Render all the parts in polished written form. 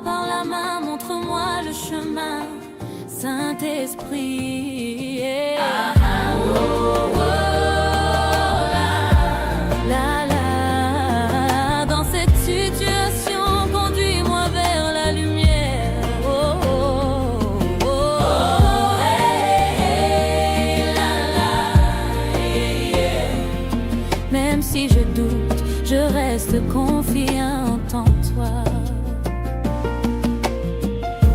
par la main, montre-moi le chemin, Saint-Esprit. Ah, ah, oh, oh, la, la, dans cette situation, conduis-moi vers la lumière. Oh, oh, oh, oh, hey, la, la, yeah, yeah. Même si je doute, je reste confiante en toi.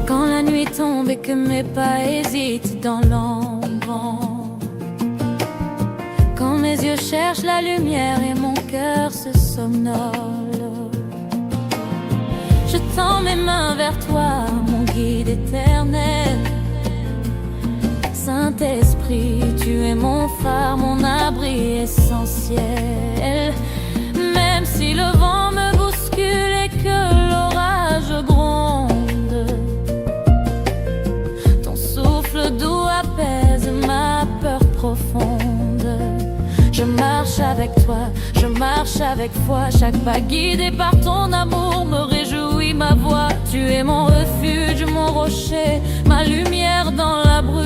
Quand la nuit tombe et que mes pas hésitent dans l'ombre, quand mes yeux cherchent la lumière et mon cœur se somnole, je tends mes mains vers toi, mon guide éternel. Saint-Esprit, tu es mon phare, mon abri essentiel. Même si le vent me bouscule et que l'orage gronde, ton souffle doux apaise ma peur profonde. Je marche avec toi, je marche avec foi. Chaque pas guidé par ton amour me réjouit ma voix. Tu es mon refuge, mon rocher, ma lumière dans la brume.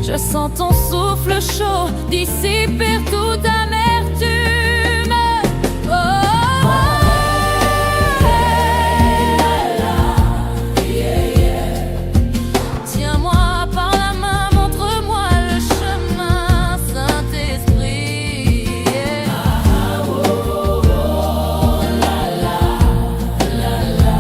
Je sens ton souffle chaud dissiper toute amertume. Oh, oh, oh, yeah, yeah. Tiens-moi par la main, montre-moi le chemin, Saint-Esprit. Yeah. Ah, oh, oh, oh, la, la, la, la.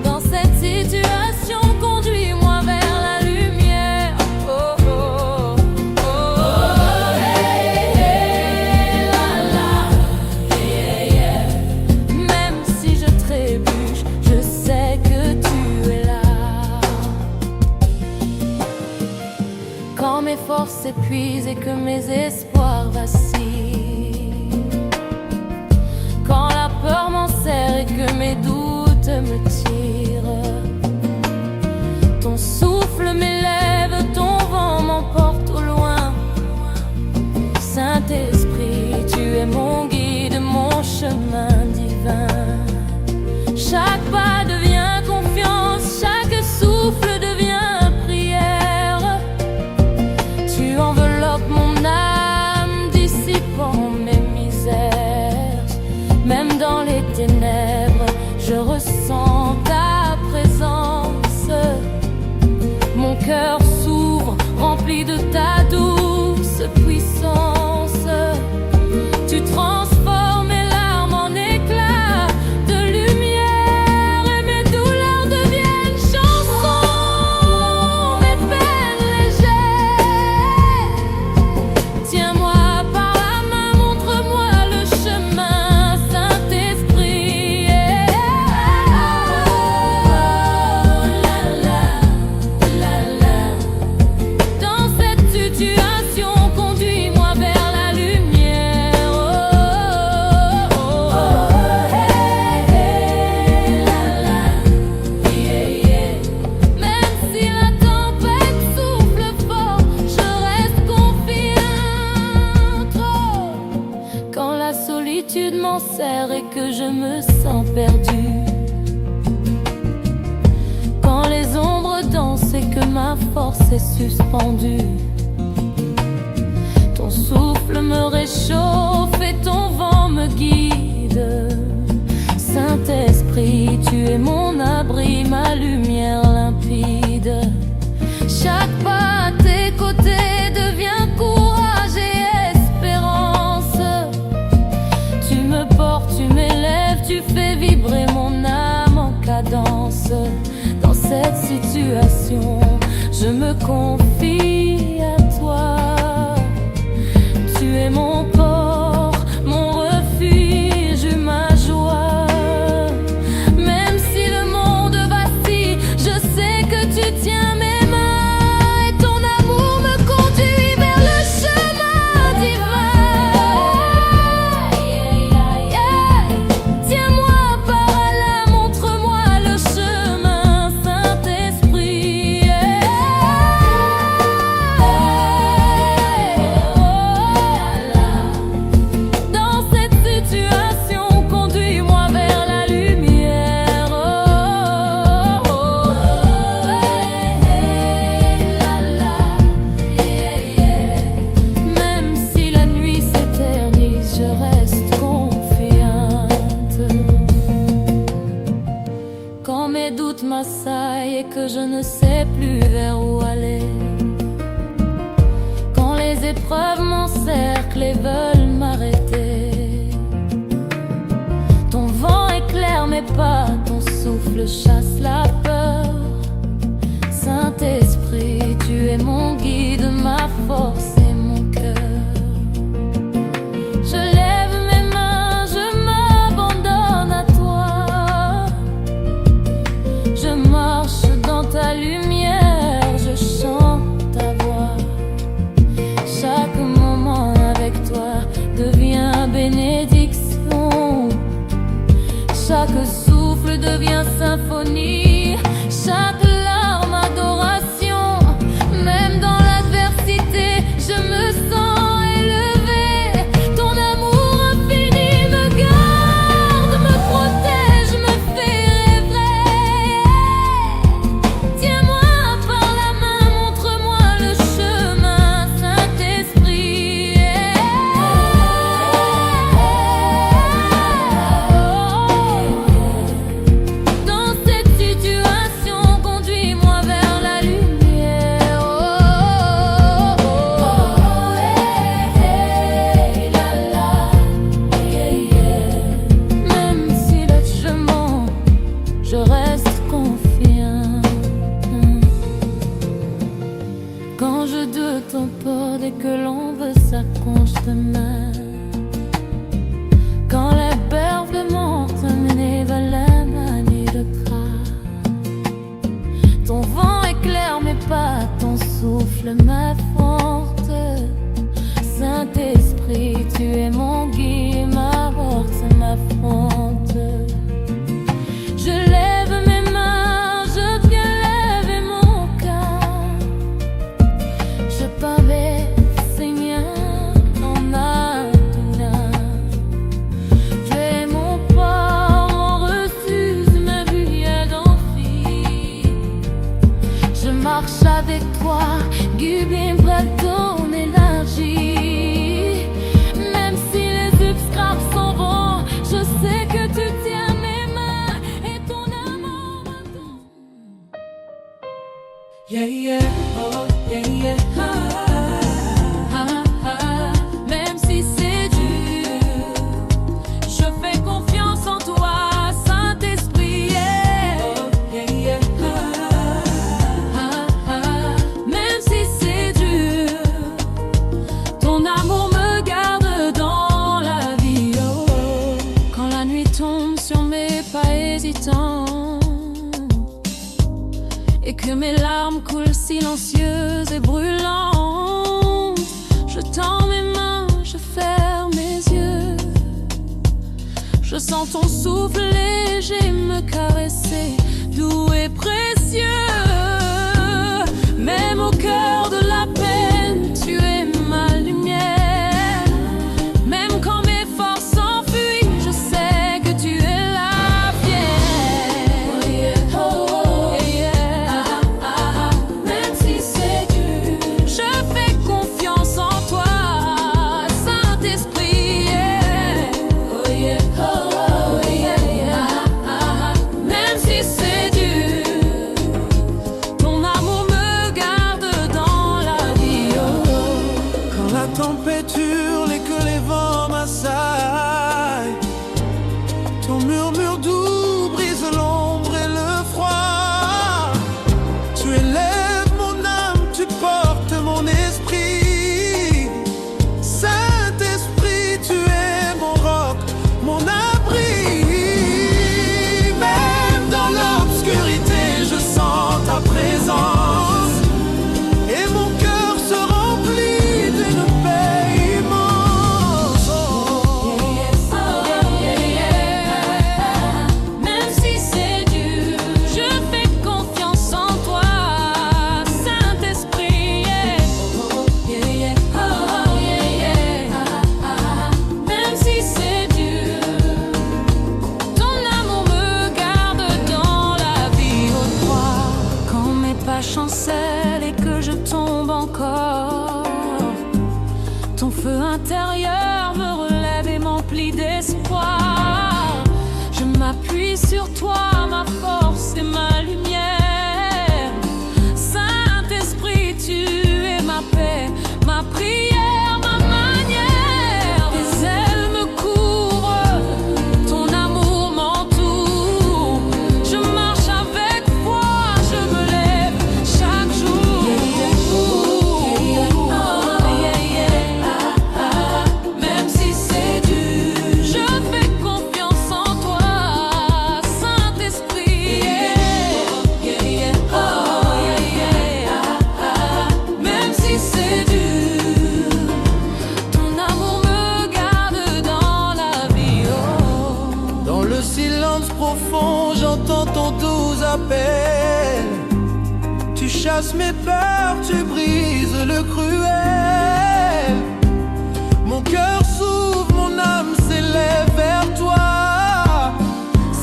Dans cette situation, conduis-moi vers la lumière. Oh, oh, oh, oh, hey, hey, la, la, yeah, yeah. Même si je trébuche, je sais que tu es là. Quand mes forces s'épuisent et que mes espoirs vacillent, quand la peur m'enserre et que mes doutes me tirent, ton souffle m'élève, ton vent m'emporte au loin. Saint-Esprit, tu es mon guide, mon chemin divin. Chaque pas devient confiance, chaque souffle devient prière. Tu enveloppes mon âme, dissipant mes misères. Même dans les ténèbres, je ressens ta présence. Mon cœur s'ouvre, rempli de ta douce puissance. Tu transformes mes larmes en éclats de lumière et mes douleurs deviennent chansons, mes peines légères. Tiens-moi par la main, montre-moi le chemin, Saint-Esprit. Yeah. La, la, dans cette situation, conduis-moi vers la lumière. Oh, oh, oh, hey, hey, la, la, yeah, yeah. Même si la tempête souffle fort, je reste confiante. Oh, quand la solitude m'enserre et que je me sens perdue, quand les ombres dansent et que ma force est suspendue, ton souffle me réchauffe et ton vent me guide. Saint-Esprit, tu es mon abri, ma lumière limpide. Chaque pas à tes côtés devient courage et espérance. Tu me portes, tu m'élèves, tu fais vibrer mon âme en cadence. Dans cette situation, je me confie à toi. Tu es mon port, mon refuge, ma joie. Même si le monde vacille, je sais que tu tiens mes mains et ton amour me conduit vers le chemin divin. Tiens-moi par là, montre-moi le chemin, Saint-Esprit. mes doutes m'assaillent et que je ne sais plus vers où aller. Quand les épreuves m'encerclent et veulent m'arrêter, ton vent éclaire mes pas, ton souffle chasse la peur. Saint-Esprit, tu es mon guide, ma force et mon cœur. Je lève mes mains, je m'abandonne à toi. Je marche dans ta lumière, je chante ta voix. Chaque moment avec toi devient bénédiction. Chaque souffle devient symphonie. Chaque larme adoration. Même dans l'adversité, je me sens élevé. Ton amour infini me garde, me protège, me fait rêver. Tiens-moi par la main, montre-moi le chemin, Saint-Esprit. Dans cette situation, conduis-moi vers la lumière. Même si le chemin, je reste confiant. Quand je doute ton port, dès que l'on veut s'accroche de main. Quand les berges de montagne veulent la manie de gras. Ton vent éclaire mes pas, ton souffle m'apporte. Saint-Esprit, tu es mon guide, ma force, ma fonte. Je lève mes mains, je viens lever mon cœur. Je t'avais, Seigneur, en Adonai. Tu es mon port, mon refuge, ma bouillade d'amphi. Je marche avec toi, guide par ton énergie. Même si les obstacles s'en vont, je sais que tu tiens mes mains et ton amour m'attend. Yeah, yeah, oh, yeah, yeah, même si c'est dur, je fais confiance en toi, Saint-Esprit, yeah. Oh, yeah, yeah, même si c'est dur, ton amour me garde dans la vie, oh. Quand la nuit tombe sur mes pas hésitants et que mes larmes coulent silencieuses et brûlantes, je tends mes mains, je ferme mes yeux. Je sens ton souffle léger me caresser, doux et précieux. Même au cœur de la peine, tu es ma lumière. Même quand mes forces s'enfuient, je sais que tu es la fière. Oh, yeah. Même si c'est dur, je fais confiance en toi, Saint-Esprit, yeah. Oh, yeah. Même si c'est dur, ton amour me garde dans la vie, oh. Quand la tempête hurle et que les vents m'assaillent, ton murmure doux brise l'ombre et le froid. Tu élèves mon âme, tu portes mon esprit. Saint-Esprit, tu es mon roc, mon abri. Même dans l'obscurité, je sens ta présence. Et mon cœur se remplit d'une paix immense. Oh, Même si c'est dur, je fais confiance en toi, Saint-Esprit, yeah. Même si c'est dur, ton amour me garde dans la vie, oh toi. Quand mes pas chancellent et que je tombe encore, ton feu intérieur me relève et m'emplit d'espoir. Je m'appuie sur toi, ma force et ma t'appelle. Tu chasses mes peurs, tu brises le cruel. Mon cœur s'ouvre, mon âme s'élève vers toi.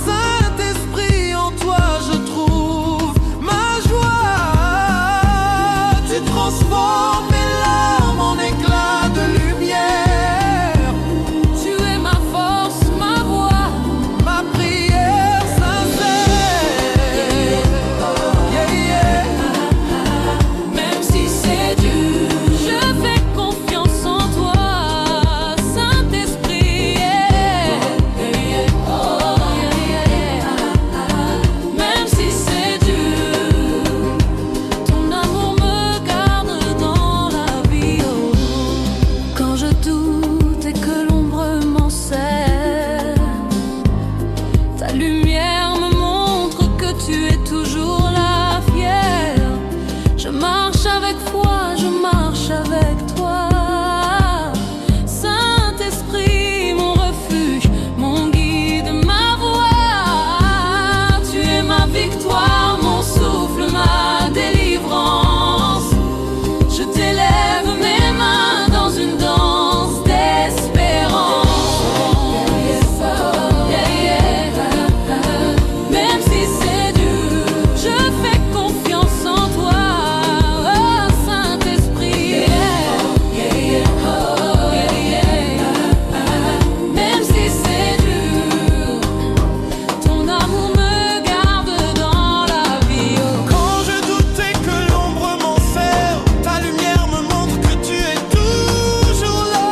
Saint-Esprit, en toi je trouve ma joie. Tu transformes mes larmes en éclats de lumière. Tu es ma force, ma voix, ma prière sincère. Yeah, yeah. même si c'est dur, je fais confiance en toi, Saint-Esprit. Oh, même si c'est dur, ton amour me garde dans la vie. Oh. Quand je doute et que l'ombre m'enserre, ta lumière me montre que tu es toujours là, fière. Je marche avec foi, je marche avec toi. Saint-Esprit, mon refuge, mon guide, ma voix. Tu es ma victoire, mon souffle, ma délivrance. Je t'élève mes mains dans une danse d'espérance. Même si c'est dur, je fais confiance en toi, oh Saint-Esprit. Même si c'est dur, ton amour me garde dans la vie. Oh. Quand je doutais que l'ombre m'enserre, ta lumière me montre que tu es toujours là.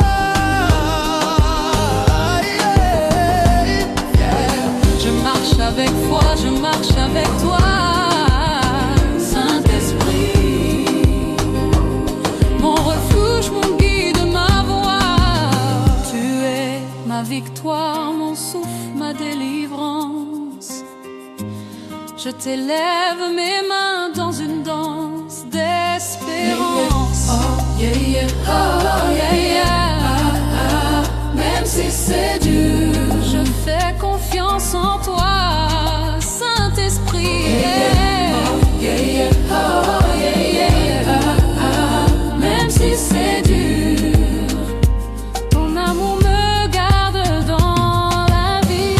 Je marche avec foi, je marche avec toi, Saint-Esprit. Mon refuge, mon guide, ma voix. Tu es ma victoire, mon souffle, ma délivrance. Je t'élève mes mains dans une danse d'espérance. Oh, même si c'est dur, je fais confiance en toi, Saint-Esprit. Même si c'est dur, ton amour me garde dans la vie.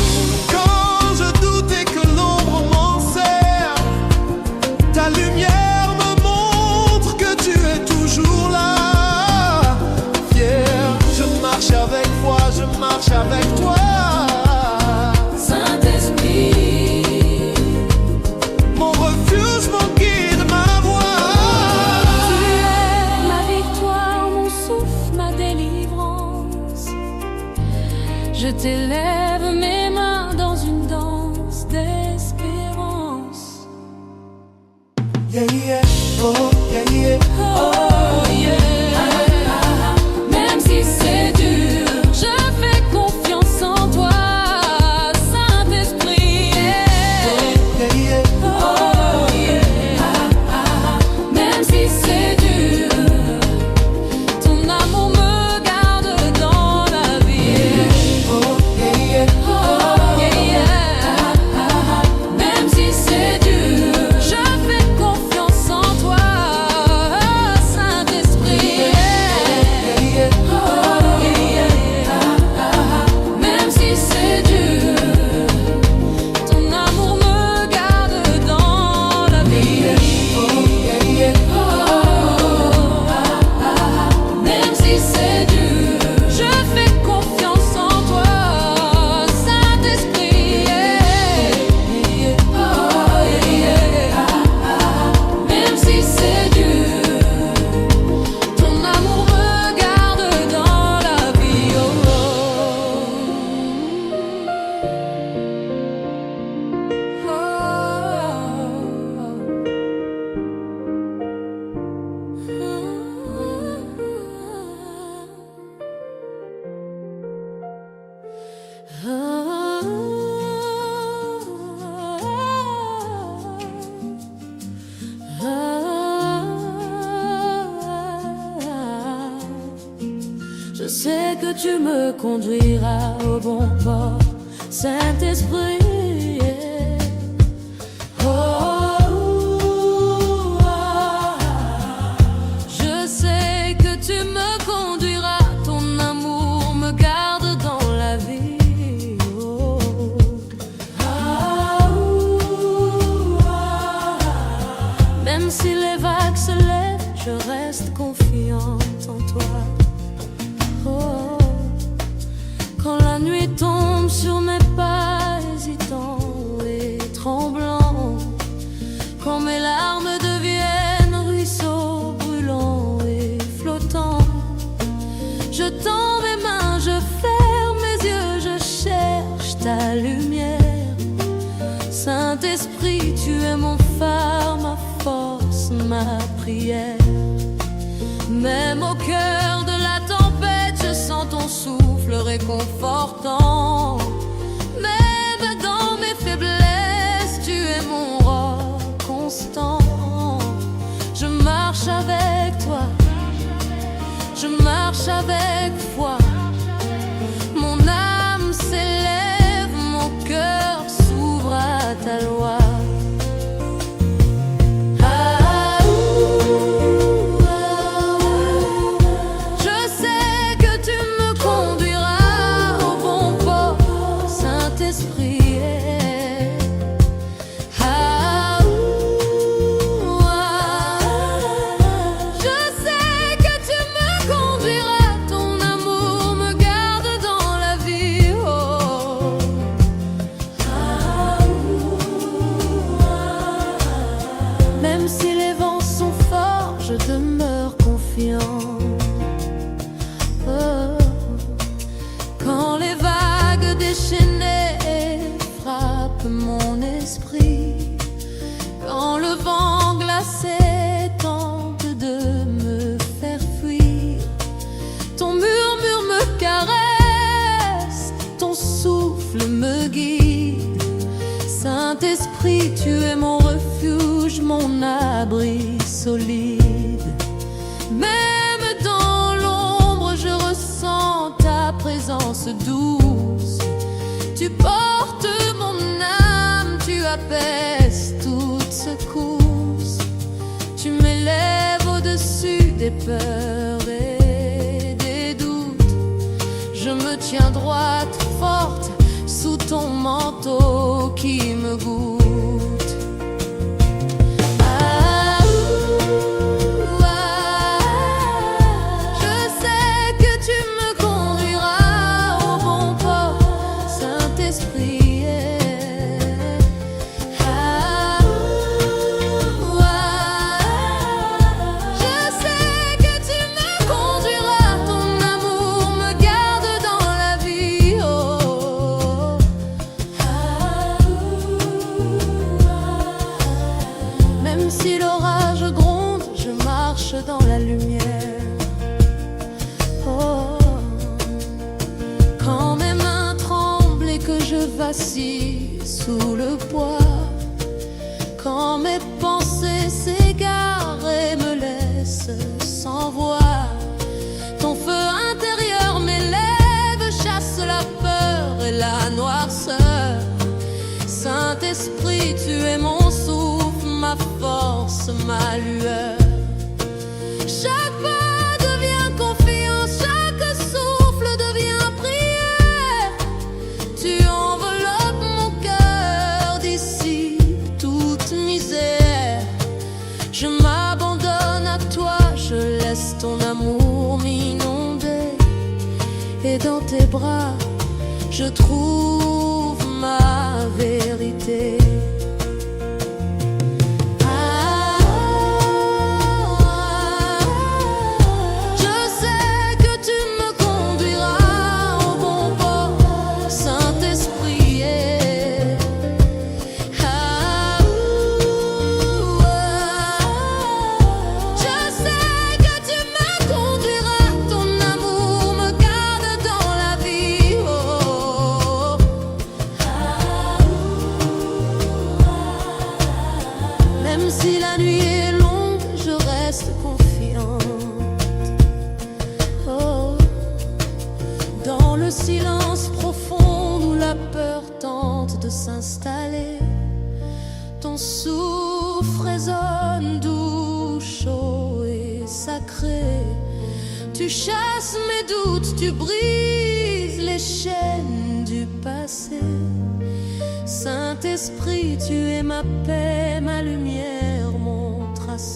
Quand je doutais que l'ombre m'enserre, ta lumière me montre que tu es toujours là. Fier, je marche avec foi, je marche avec toi. Saint-Esprit, Mon refuge, mon guide, ma voix. tu es ma victoire, mon souffle, ma délivrance. Je t'élève mes mains dans une danse d'espérance. Yeah, yeah, oh, yeah, yeah. Oh yeah. Même si c'est dur, je fais confiance en toi, Saint-Esprit. Yeah, yeah. Oh yeah. Même si c'est dur, ton amour me garde dans la vie. Oh, yeah, yeah. Oh yeah. Même si c'est dur, je fais confiance en toi, Saint-Esprit. Oh yeah. Même si c'est dur, ton amour me garde dans la vie. Même si c'est dur, je fais confiance en toi, Saint-Esprit. Même si c'est dur, ton amour me garde dans la vie. Je sais que tu me conduiras au bon port, Saint-Esprit. Oh, Même si les vagues se lèvent, je reste confiante en toi. Oh, quand la nuit tombe sur mes pas hésitants et tremblants, quand mes larmes deviennent ruisseaux brûlants et flottants, je tends mes mains, je ferme mes yeux, je cherche ta lumière. Saint-Esprit, tu es mon phare, ma force, ma prière. Même au cœur de la tempête, je sens ton souffle réconfortant. Même dans mes faiblesses, tu es mon roc constant. Je marche avec toi, je marche avec foi. Mon âme s'élève, mon cœur s'ouvre à ta loi. Même si les vents sont forts, je demeure confiant. Oh, quand les vagues déchaînées frappent mon esprit, quand le vent glacé tente de me faire fuir, ton murmure me caresse, ton souffle me guide. Saint-Esprit, tu es mon refuge, mon abri solide. Même dans l'ombre, je ressens ta présence douce. Tu portes mon âme, tu apaises toute secousse. Tu m'élèves au-dessus des peurs et des doutes. Je me tiens droite, forte, sous ton manteau qui me goûte. Je sais que tu me conduiras au bon port, Saint-Esprit. Je sais que tu me conduiras, ton amour me garde dans la vie. Oh. Même si l'orage gronde, je marche dans la lumière. Oh. Quand mes mains tremblent et que je vacille sous le poids, quand mes pensées s'égarent et me laissent sans voix, ton feu intérieur m'élève, chasse la peur et la noirceur. Saint-Esprit, tu es mon souffle, ma force, ma lueur. Chaque pas devient confiance, chaque souffle devient prière. Tu enveloppes mon cœur, dissipe toute misère. Je m'abandonne à toi, je laisse ton amour m'inonder. Et dans tes bras, je trouve ma vérité. Je sais que tu me conduiras au bon port, Saint-Esprit. Je sais que tu me conduiras, ton amour me garde dans la vie. Oh. Même si la nuit est longue, je reste confiante. Oh. Dans le silence profond où la peur tente de s'installer, ton souffle résonne doux, chaud et sacré. Tu chasses mes doutes, tu brises les chaînes du passé. Saint-Esprit, tu es ma paix, ma lumière, mon tracé.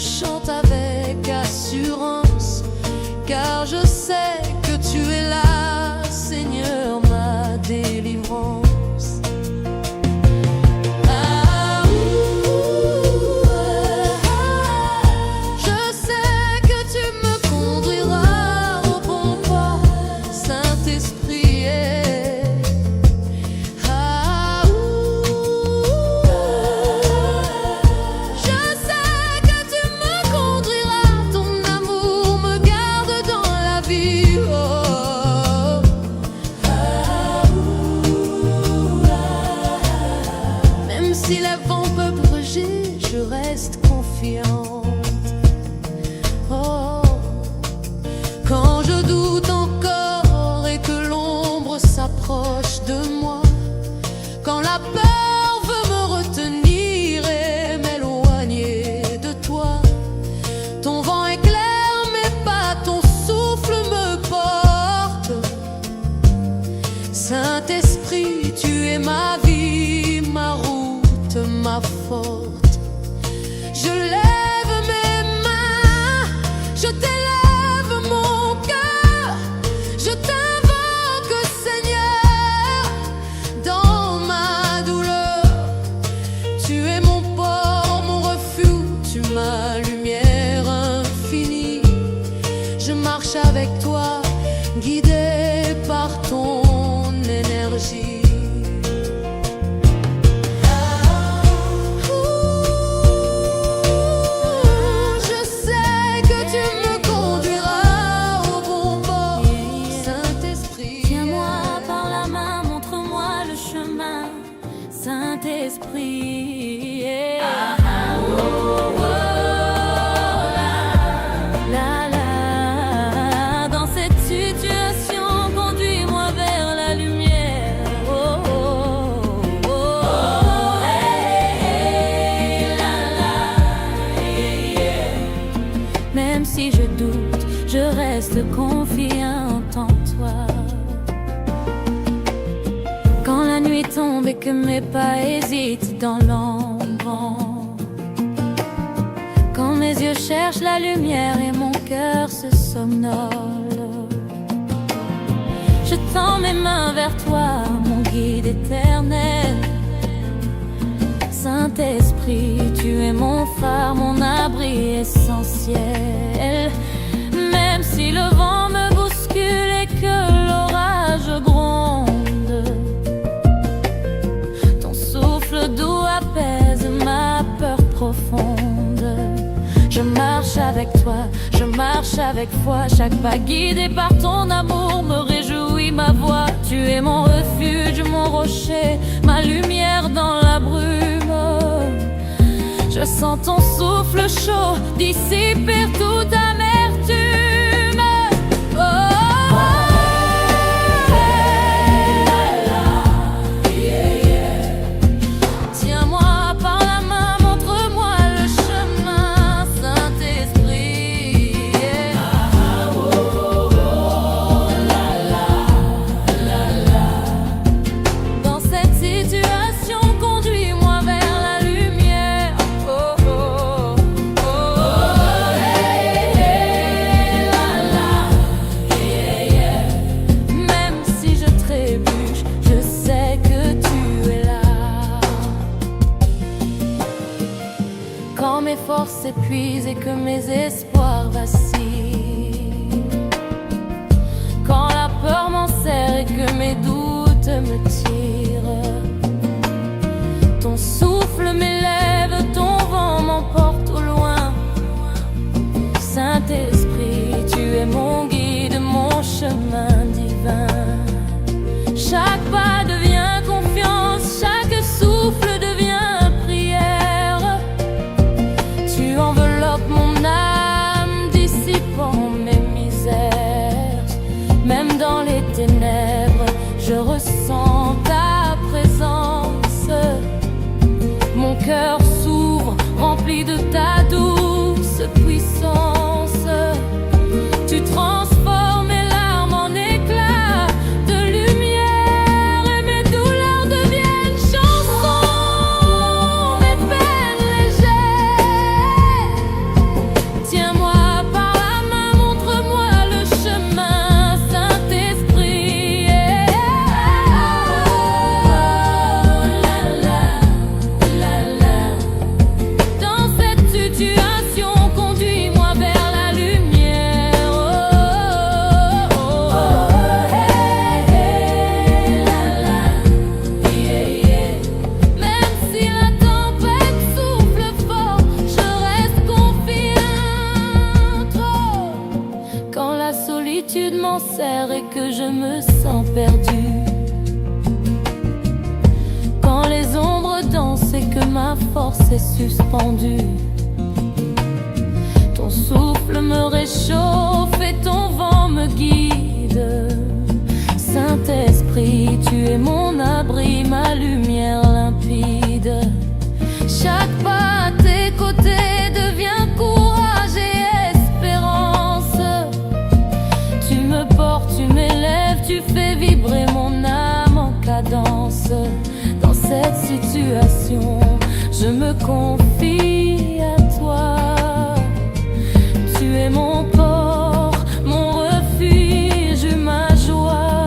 chante avec assurance, car je sais que tu es là, Seigneur, ma délivrance. Si les vents peuvent bouger, je reste confiante. Oh, quand je doute encore et que l'ombre s'approche de moi, quand la peur veut me retenir et m'éloigner de toi, ton vent éclaire mes pas, ton souffle me porte. Saint-Esprit, tu es ma vie, ma route, ma forte. Je lève mes mains, je t'élève mon cœur, je t'invoque, Seigneur, dans ma douleur. Tu es mon port, mon refuge, ma lumière infinie. Je marche avec toi, guidé par ton énergie. Saint-Esprit, dans cette situation, conduis-moi vers la lumière. Même si je doute, je reste confiante en toi. Quand la nuit tombe et que mes pas hésitent dans l'ombre, quand mes yeux cherchent la lumière et mon cœur se somnole, je tends mes mains vers toi, mon guide éternel. Saint-Esprit, tu es mon phare, mon abri essentiel. Même si le vent me bouscule et que l'orage gronde, ton souffle doux apaise ma peur profonde. Je marche avec toi, je marche avec foi. Chaque pas guidé par ton amour me réjouit ma voix. Tu es mon refuge, mon rocher, ma lumière dans la brume. Je sens ton souffle chaud dissiper toute amertume. Tiens-moi par la main, montre-moi le chemin, Saint-Esprit. Dans cette situation, conduis-moi vers la lumière. Même si je trébuche, je sais que tu es là. Quand mes forces s'épuisent et que mes espoirs vacillent, quand la peur m'enserre et que mes doutes me tirent, ton souffle m'élève, ton vent m'emporte au loin. Saint-Esprit, tu es mon guide, mon chemin divin. Chaque pas devient confiance, chaque souffle devient prière. Tu enveloppes mon âme, dissipant mes misères. Même dans les ténèbres, je ressens ta présence. Mon cœur s'ouvre, rempli de ta douce puissance. Tu transformes mes larmes en éclats de lumière et mes douleurs deviennent chansons, mes peines légères. que je me sens perdue. Quand les ombres dansent et que ma force est suspendue, ton souffle me réchauffe et ton vent me guide. Saint-Esprit, tu es mon abri, ma lumière limpide. Chaque pas à tes côtés devient courage et espérance. Tu me portes, tu m'élèves, tu fais vibrer mon âme en cadence. Dans cette situation, je me confie à toi. Tu es mon port, mon refuge, ma joie.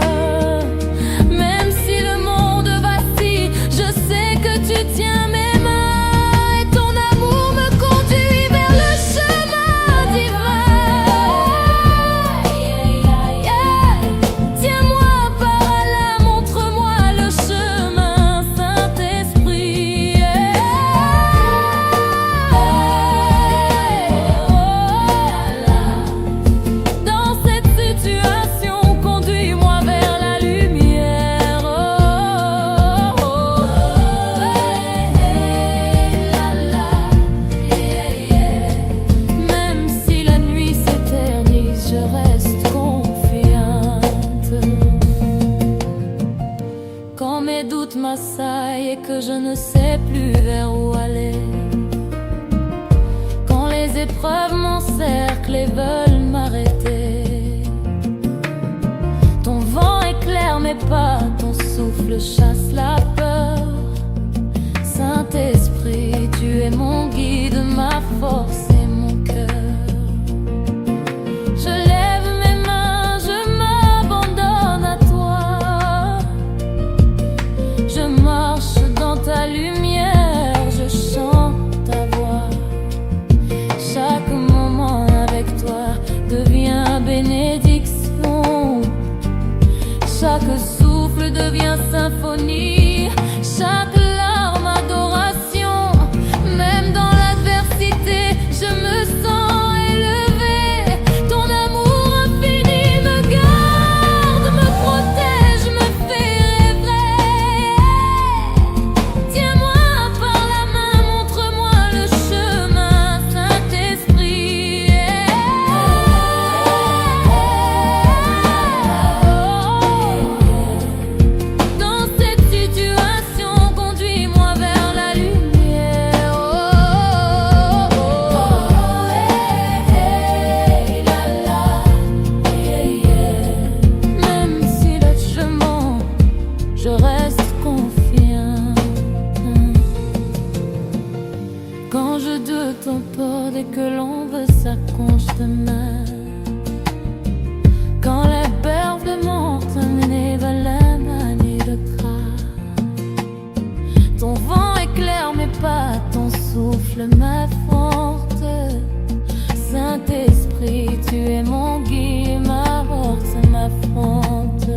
Même si le monde vacille, je sais que tu tiens mes mains et ton amour me conduit vers le chemin divin. Tiens-moi par là, montre-moi le chemin, Saint-Esprit. Dans cette situation, conduis-moi vers la lumière. Même si la nuit s'éternise, je reste confiante. Quand mes doutes m'assaillent et que je ne sais plus vers où aller, quand les épreuves m'encerclent et veulent m'arrêter, ton vent éclaire mes pas, ton souffle chasse la peur. Saint-Esprit, tu es mon guide, ma force et mon cœur. Je lève mes mains, je m'abandonne à toi. Je marche dans ta lumière, je chante ta voix. Chaque moment avec toi devient bénédiction. Chaque souffle devient symphonie. Chaque larme adoration. Même dans l'adversité, je me sens élevée. Ton amour infini me garde, me protège, me fait rêver. Tiens-moi par la main, montre-moi le chemin, Saint-Esprit. Dans cette situation, conduis-moi vers la lumière. Même si le chemin, je reste confiant. Quand je doute, t'emporte et que l'on veut s'accroche de main. Quand les berges de montagne vers manie de crainte, ton vent éclaire mes pas, ton souffle m'apporte. Saint-Esprit, tu es mon guide, ma force, ma fronte.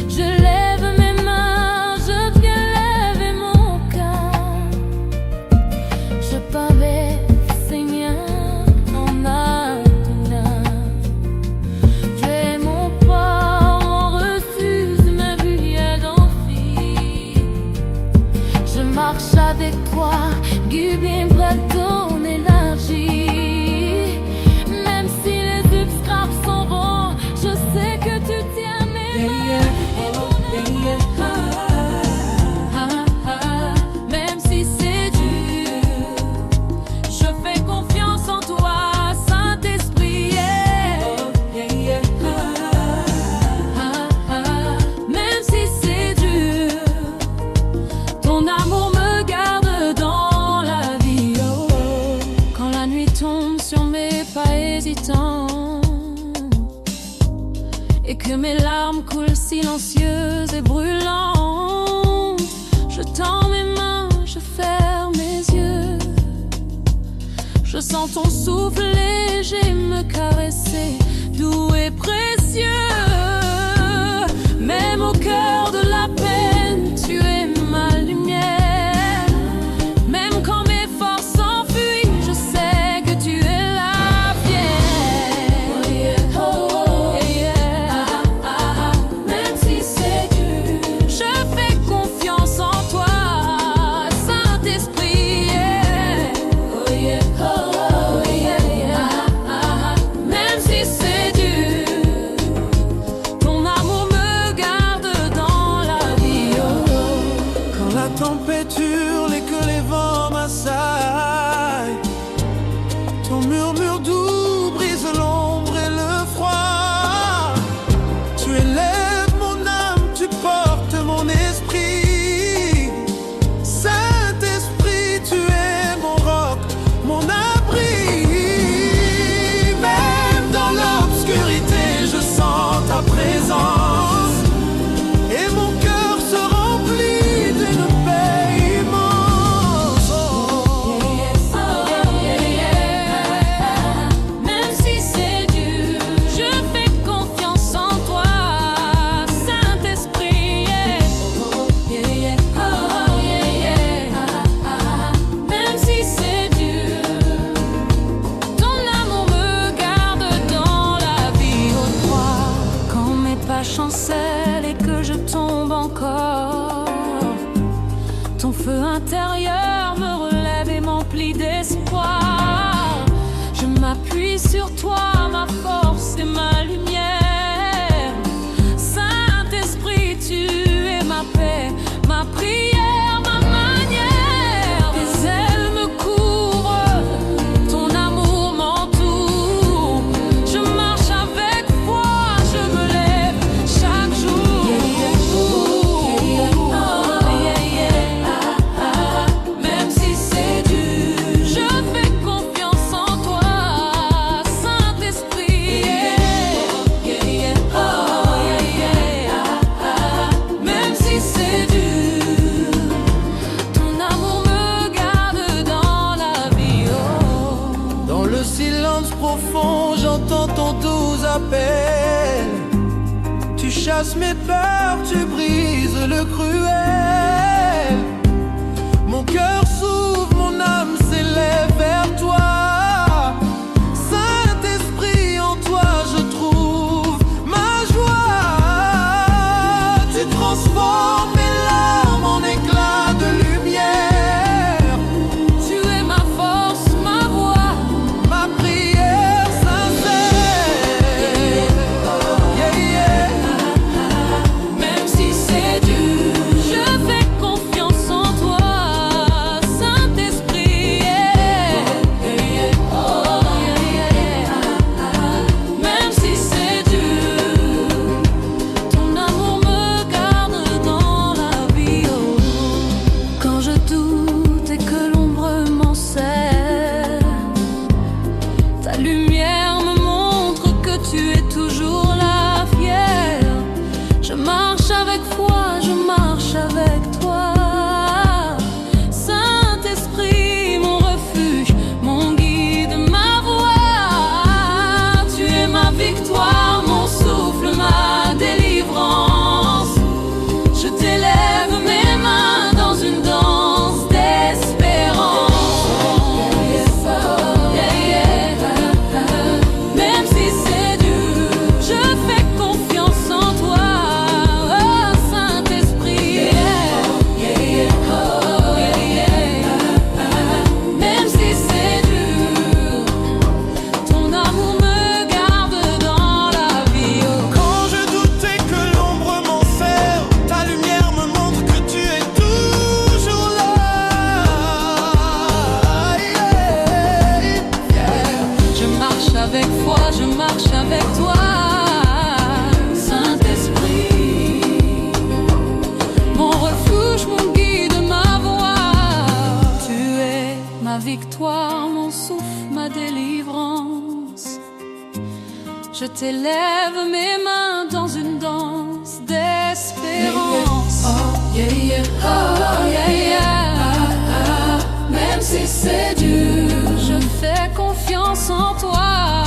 Je lève mes mains, je viens lever mon cœur. Je pavais, Seigneur, en âme. Tu es mon port, mon refuge, ma lumière d'amphi. Je marche avec toi, guide par ton énergie. Même si les obstacles sont bons, je sais que tu tiens mes mains. Même si c'est dur, je fais confiance en toi, Saint-Esprit. Même si c'est dur, ton amour me garde dans la vie. Quand la nuit tombe sur mes pas hésitants et que mes larmes coulent silencieuses et brûlantes, je tends mes mains, je ferme mes yeux. Je sens ton souffle léger me caresser, doux et précieux. Même au cœur de la peine, tu es ma lumière. Même quand mes forces s'enfuient, je sais que tu es la fière. que les vents m'assaillent. Ton murmure doux brise l'ombre et le froid. Tu élèves mon âme, tu portes mon esprit. Saint-Esprit, tu es mon roc, mon abri. Même dans l'obscurité, je sens ta présence. Et mon cœur se remplit d'une paix immense. Même si c'est dur, je fais confiance en toi, Saint-Esprit. Même si c'est dur, ton amour me garde dans la vie au droit. Quand mes pas chancellent et que je tombe encore, ton feu intérieur me relève et m'emplit d'espoir. Je m'appuie sur toi, ma force et ma lumière. Saint-Esprit, tu es ma paix, ma prière, ma manière. Tes ailes me couvrent, ton amour m'entoure. Je marche avec foi, je me lève chaque jour. Même si c'est dur, je fais confiance en toi, Saint-Esprit. Même si c'est dur, ton amour me garde dans la vie. Dans le silence profond, j'entends ton doux appel. Tu chasses mes peurs, tu brises le cruel. Mon cœur s'ouvre, mon âme s'élève vers toi. Saint-Esprit, en toi je trouve ma joie. Tu transformes mes larmes en éclats de lumière. Tu es ma force, ma voix. Ma prière sincère. Même si c'est dur, je fais confiance en toi, Saint-Esprit. Même si c'est dur, ton amour me garde dans la vie. Quand je doute et que l'ombre m'enserre, ta lumière me montre que tu es toujours là, fière. Je marche avec foi, je marche avec toi. Saint-Esprit, mon refuge, mon guide, ma voix. Tu es ma victoire, mon souffle, ma délivrance. Je t'élève mes mains dans une danse d'espérance. Même si c'est dur, je fais confiance en toi, oh Saint-Esprit. Même si c'est dur, ton amour me garde dans la vie. Quand je doutais que l'ombre m'enferme, ta lumière me montre que tu es toujours là. Je marche avec foi, je marche avec toi, Saint-Esprit. Mon refuge, mon guide, ma voix. Tu es ma victoire, mon souffle, ma délivrance. Je t'élève mes mains dans une danse d'espérance. Même si c'est dur, je fais confiance en toi,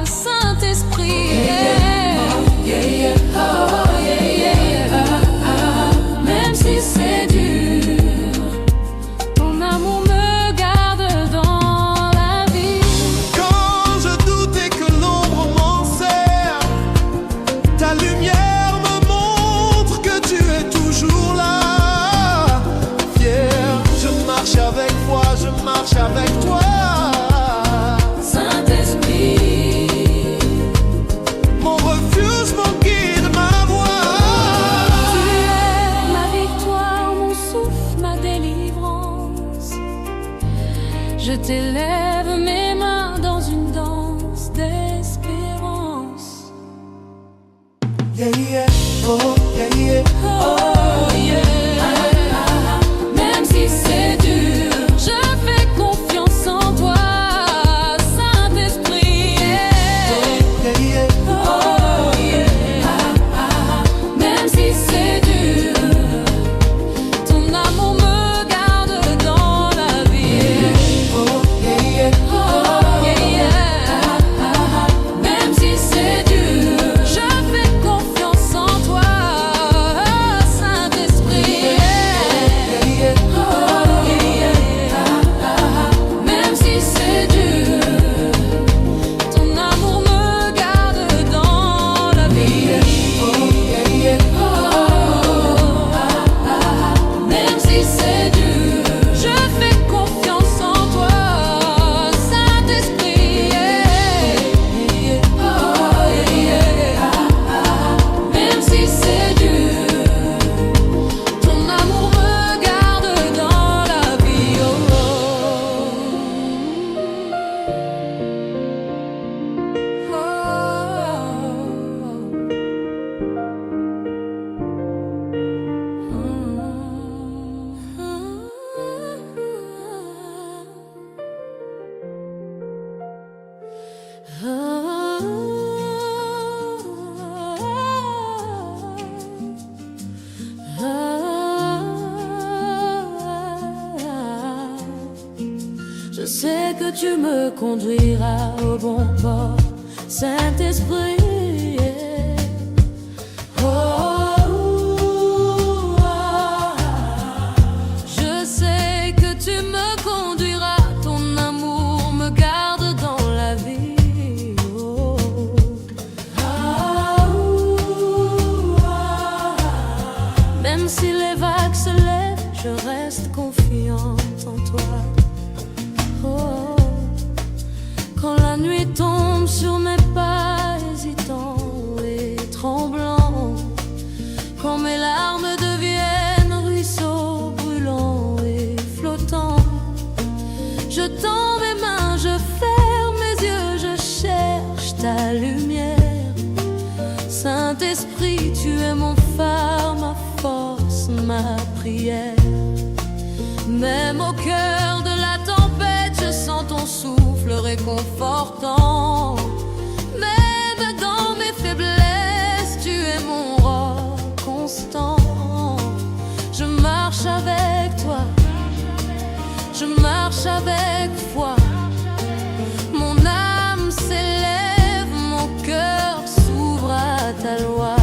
Saint-Esprit. Même si c'est dur, ton amour me garde dans la vie. Quand je doutais que l'ombre m'enserre, ta lumière me montre que tu es toujours là. Fier, je marche avec foi, je marche avec toi. Saint-Esprit, Mon refuge, mon guide, ma voix. tu es ma victoire, mon souffle, ma délivrance. Je t'élève mes mains dans une danse d'espérance. Yeah, yeah, oh, yeah, yeah, Oh yeah. Même si c'est dur, je fais confiance en toi, Saint-Esprit. yeah, yeah. Oh yeah. Même si c'est dur, ton amour me garde dans la vie. Oh, yeah, yeah. Oh yeah. Même si c'est dur, je fais confiance en toi, Saint-Esprit. Yeah, yeah. Oh yeah. Même si c'est dur, ton amour me garde dans la vie. Oh, yeah, yeah. Même si c'est dur, je fais confiance en toi, Saint-Esprit. Oh yeah. Même si c'est dur, ton amour me garde dans la vie. Je sais que tu me conduiras au bon port, Saint-Esprit. Je sais que tu me conduiras, ton amour me garde dans la vie. Même si les vagues se lèvent, je reste confiante en toi. Oh, quand la nuit tombe sur mes pas hésitants et tremblants, quand mes larmes deviennent ruisseaux brûlants et flottants, je tends mes mains, je ferme mes yeux, je cherche ta lumière. Saint-Esprit, tu es mon phare, ma force, ma prière. Même au cœur de la tempête, je sens ton souffle réconfortant. Même dans mes faiblesses, tu es mon roc constant. Je marche avec toi, je marche avec foi. Mon âme s'élève, mon cœur s'ouvre à ta loi.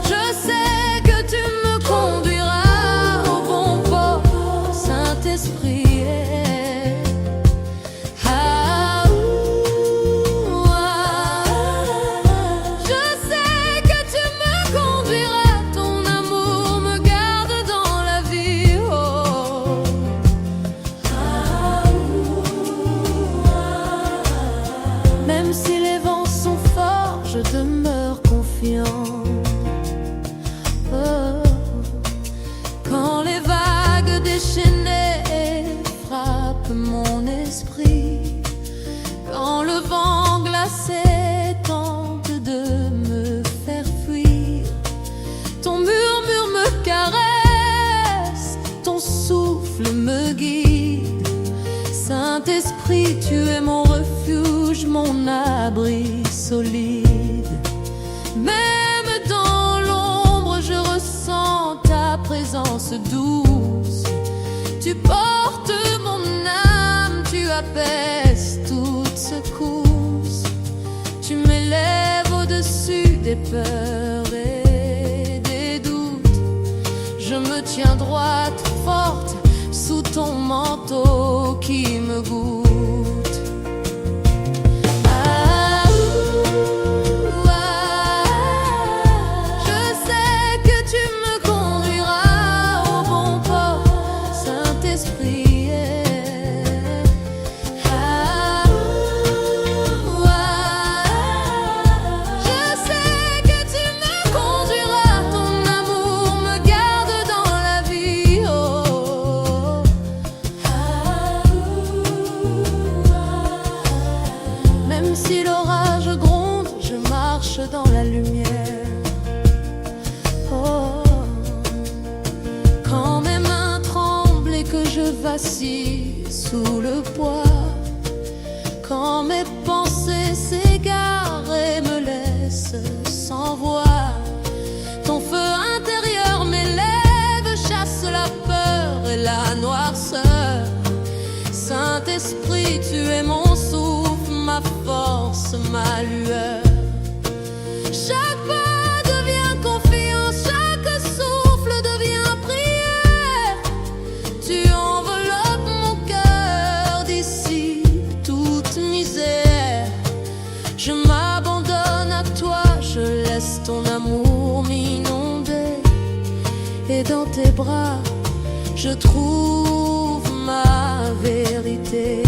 Je sais que tu me conduiras au bon port, Saint-Esprit. Je sais que tu me conduiras, ton amour me garde dans la vie. Même si les vents sont forts, je demeure confiant. Quand les vagues déchaînées frappent mon esprit, quand le vent glacé tente de me faire fuir, ton murmure me caresse, ton souffle me guide. Saint-Esprit, tu es mon refuge, mon abri solide. Même dans l'ombre, je ressens ta présence douce. Tu portes mon âme, tu apaises toute secousse. Tu m'élèves au-dessus des peurs et des doutes. Je me tiens droite, forte, sous ton manteau qui me goûte. vacille sous le poids. Quand mes pensées s'égarent et me laissent sans voix, ton feu intérieur m'élève, chasse la peur et la noirceur. Saint-Esprit, tu es mon souffle, ma force, ma lueur. Chaque pas devient confiance, chaque souffle devient prière. Tu enveloppes mon cœur d'ici toute misère. Je m'abandonne à toi, je laisse ton amour m'inonder. Et dans tes bras, je trouve ma vérité.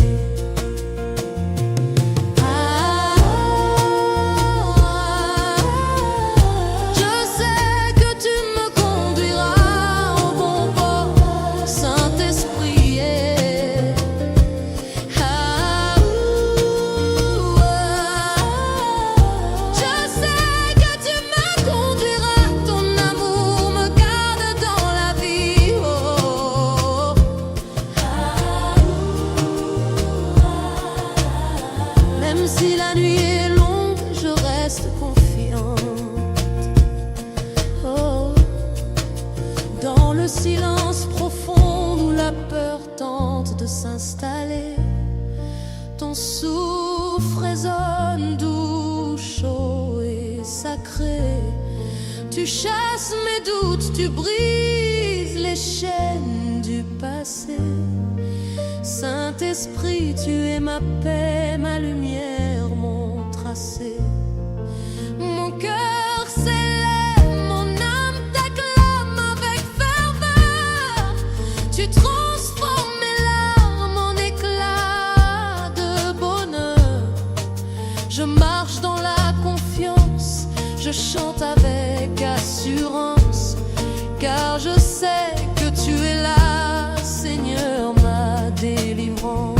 Même si la nuit est longue, je reste confiante. Oh, dans le silence profond où la peur tente de s'installer, ton souffle résonne doux, chaud et sacré. Tu chasses mes doutes, tu brises les chaînes du passé. Saint-Esprit, tu es ma paix, ma lumière, mon tracé. Mon cœur s'élève, mon âme t'acclame avec ferveur. Tu transformes mes larmes en éclats de bonheur. Je marche dans la confiance, je chante avec assurance, car je sais que tu es là, Seigneur, ma délivrance.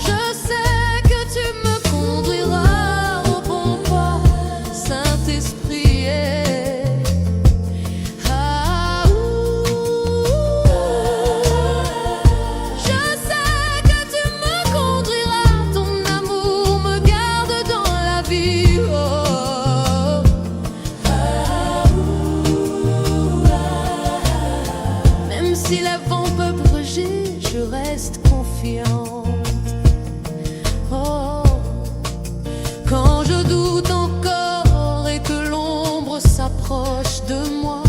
Je sais que tu me conduiras au bon port, Saint-Esprit. Je sais que tu me conduiras, ton amour me garde dans la vie. Même si les vents peuvent bouger, je reste confiante. Oh, quand je doute encore et que l'ombre s'approche de moi,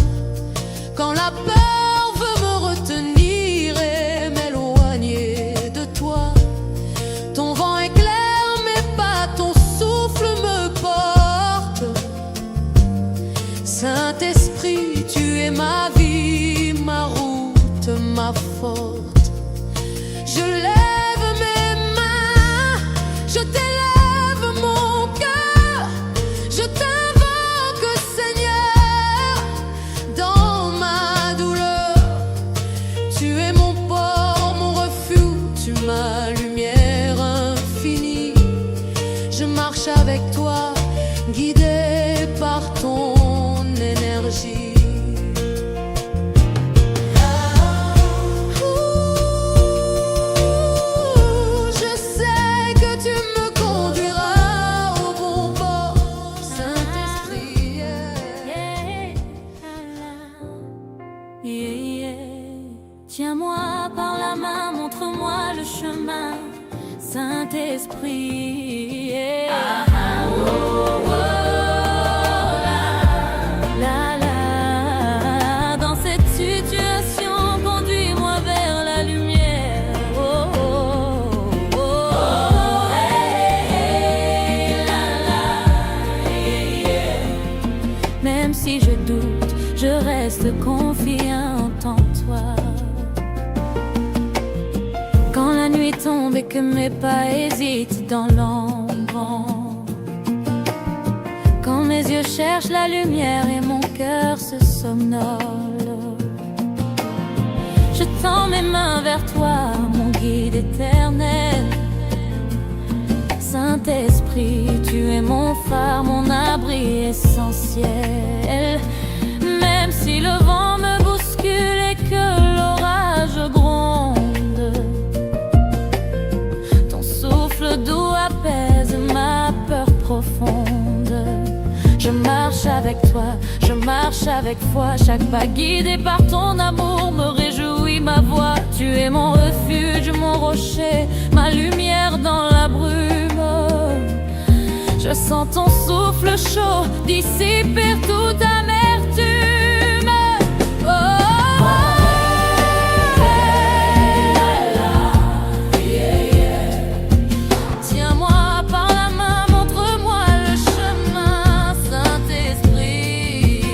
quand la peur veut me retenir et m'éloigner de toi, ton vent éclaire mes pas, ton souffle me porte. Saint-Esprit, tu es ma vie, ma route, ma forte. Je lève mes mains, je t'élève mon cœur, je t'invoque, Seigneur, dans ma douleur. Tu es mon port, mon refuge, ma lumière infinie. Je marche avec toi, guidé par ton énergie. Je sais que tu me conduiras au bon port, Saint-Esprit. Tiens-moi par la main, montre-moi le chemin, Saint-Esprit. Dans cette situation, conduis-moi vers la lumière. Même si je doute, je reste confiante en toi. Quand la nuit tombe et que mes pas hésitent dans l'ombre, quand mes yeux cherchent la lumière et mon cœur se somnole, je tends mes mains vers toi, mon guide éternel. Saint-Esprit, Tu es mon phare, mon abri essentiel. Même si le vent me bouscule et que l'orage gronde, ton souffle doux apaise ma peur profonde. Je marche avec toi, je marche avec foi. Chaque pas guidé par ton amour me réjouit ma voix. Tu es mon refuge, mon rocher, ma lumière dans la brume. Je sens ton souffle chaud dissiper toute amertume. Oh, oh, tiens-moi par la main, montre-moi le chemin, Saint-Esprit.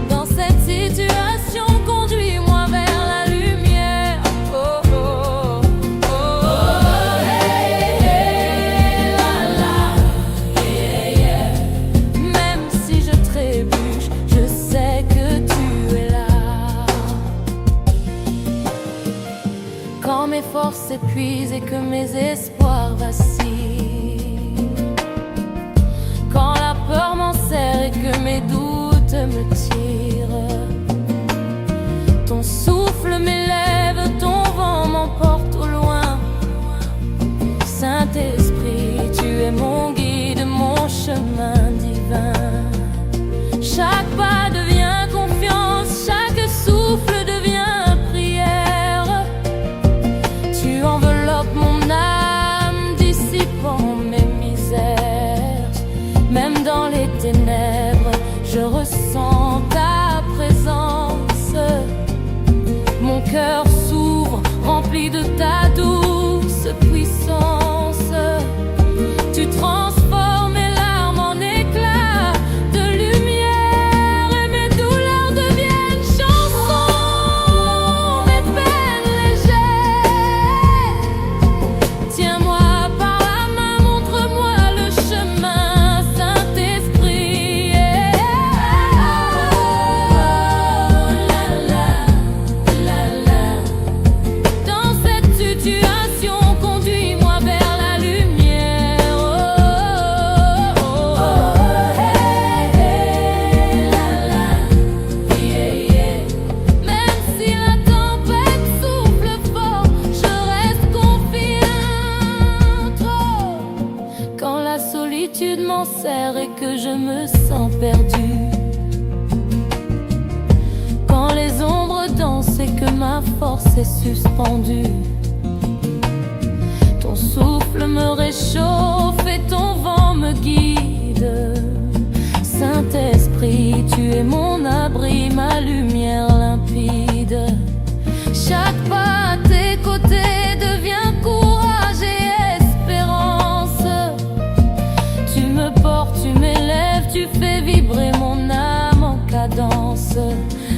Dans cette situation, conduis-moi vers la lumière. Oh, oh, oh, oh, hey, hey, la, la, yeah, yeah. Même si je trébuche, je sais que tu es là. Quand mes forces s'épuisent et que mes espoirs vacillent, quand la peur m'enserre et que mes doutes me tirent, ton souffle m'élève, ton vent m'emporte au loin. Saint-Esprit, tu es mon guide, mon chemin divin. Chaque pas devient confiance, chaque souffle devient prière. Tu enveloppes mon âme, dissipant mes misères. Même dans les ténèbres, je ressens ta présence. Mon cœur s'ouvre, rempli de ta douce puissance. Tu transformes mes larmes en éclats de lumière et mes douleurs deviennent chansons, mes peines légères. Tiens-moi par la main, montre-moi le chemin, Saint-Esprit. Dans cette situation, conduis-moi vers la lumière. Oh, oh, oh, hey, hey, la, la, yeah, yeah. Même si la tempête souffle fort, je reste confiante. Oh, quand la solitude m'enserre et que je me sens perdue, quand les ombres dansent et que ma force est suspendue, ton souffle me réchauffe et ton vent me guide. Saint-Esprit, tu es mon abri, ma lumière limpide. Chaque pas à tes côtés devient courage et espérance. Tu me portes, tu m'élèves, tu fais vibrer mon âme en cadence.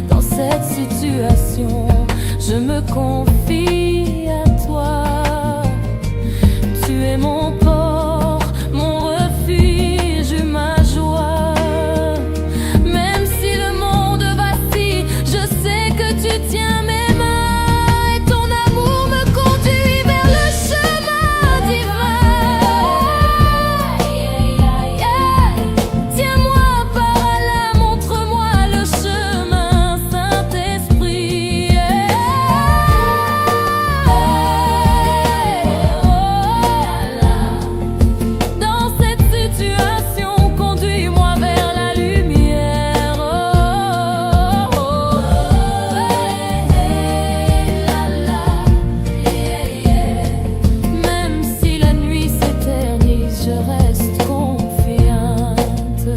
Dans cette situation, je me confie à toi. Tu es mon port, mon refuge, ma joie. Même si le monde vacille, je sais que tu tiens mes mains et ton amour me conduit vers le chemin divin. Tiens-moi par là, montre-moi le chemin, Saint-Esprit. Dans cette situation, conduis-moi vers la lumière. Oh, oh, oh, yeah, yeah. Même si la nuit s'éternise, je reste confiante.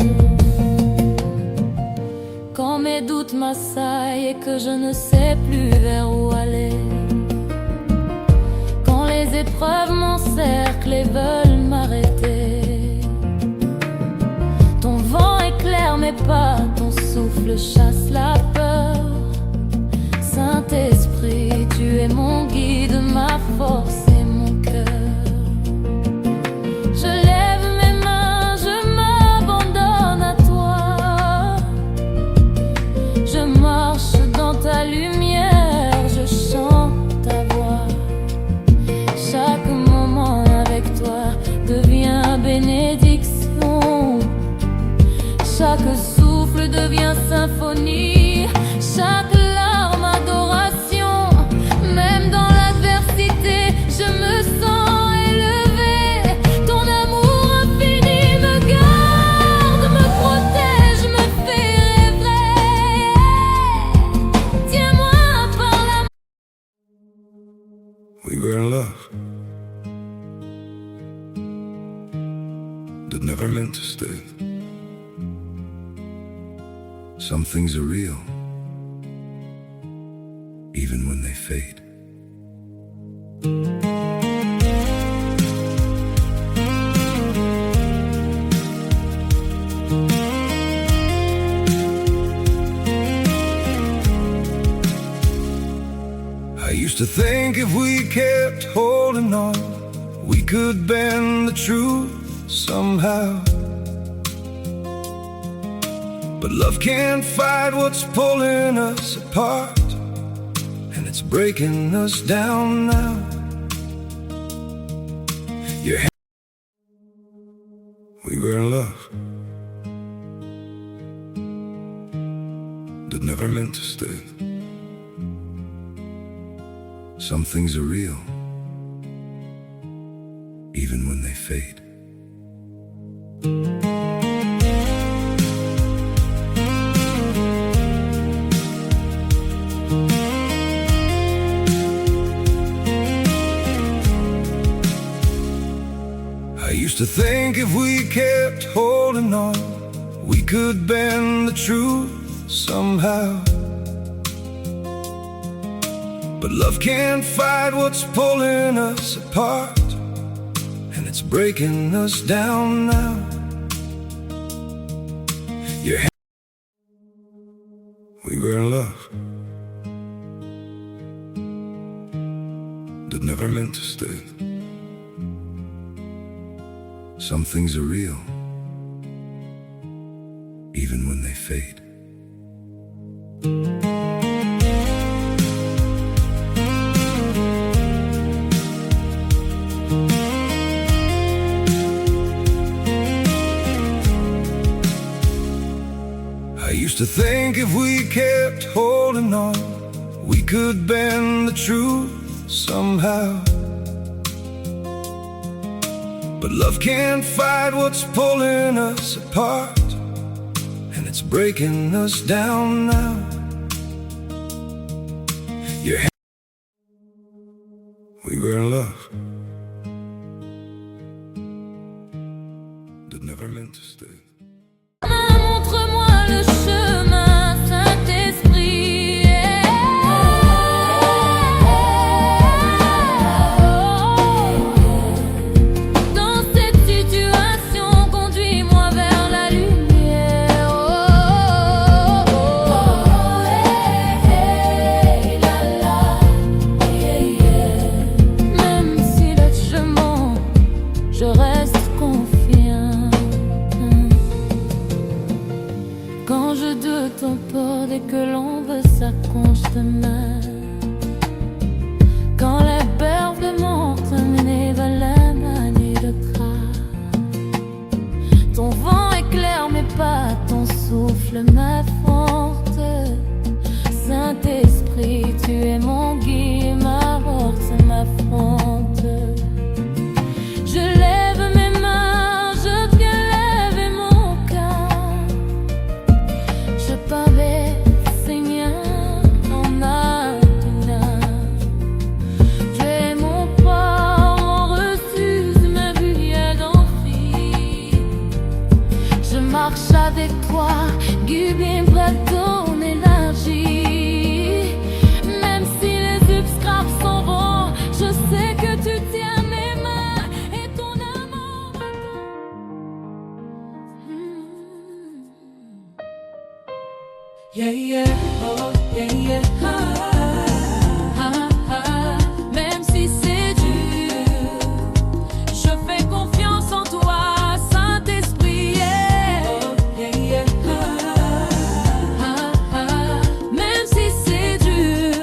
Quand mes doutes m'assaillent et que je ne sais plus vers où aller, quand les épreuves m'encerclent et veulent m'arrêter, ton vent éclaire mes pas, ton souffle chasse la peur. Saint-Esprit, tu es mon guide, ma force et mon cœur. Je lève mes mains, je m'abandonne à toi. Je marche dans ta lumière, je chante ta We were in love that never meant to stay. Some things are real, even when they fade. I used to think if we kept holding on, we could bend the truth somehow. But love can't fight what's pulling us apart, and it's breaking us down now. We were in love that never meant to stay. Some things are real, even when they fade. I used to think if we kept holding on, we could bend the truth somehow. But love can't fight what's pulling us apart, and it's breaking us down now. We were in love that never meant to stay. Some things are real, even when they fade. I used to think if we kept holding on, we could bend the truth somehow. But love can't fight what's pulling us apart, and it's breaking us down now. We were in love that never meant to stay. Montre-moi le chemin, Saint-Esprit. Dans cette situation, conduis-moi vers la lumière. Même si le chemin, je reste confiant. Quand je doute, ton port dès que l'on veut sa constamment. Quand les berges de montagne vers la manie de gras. Ton vent éclaire mes pas, ton souffle m'afforte. Saint-Esprit, tu es mon guide, ma force, ma fronte. Je lève mes mains, je viens lever mon cœur. Je pavais, Seigneur, en âme. Tu es mon port, mon refuge, ma bouillade en fille. Je marche avec toi, guide près de ton énergie. Même si les obstacles s'en vont, je sais que tu tiens mes mains et ton amour m'attend. Yeah, yeah, oh, yeah, yeah. Ah, ah, ah. Même si c'est dur, je fais confiance en toi, Saint-Esprit. Yeah. Oh, yeah, yeah. Ah, ah, ah. Même si c'est dur,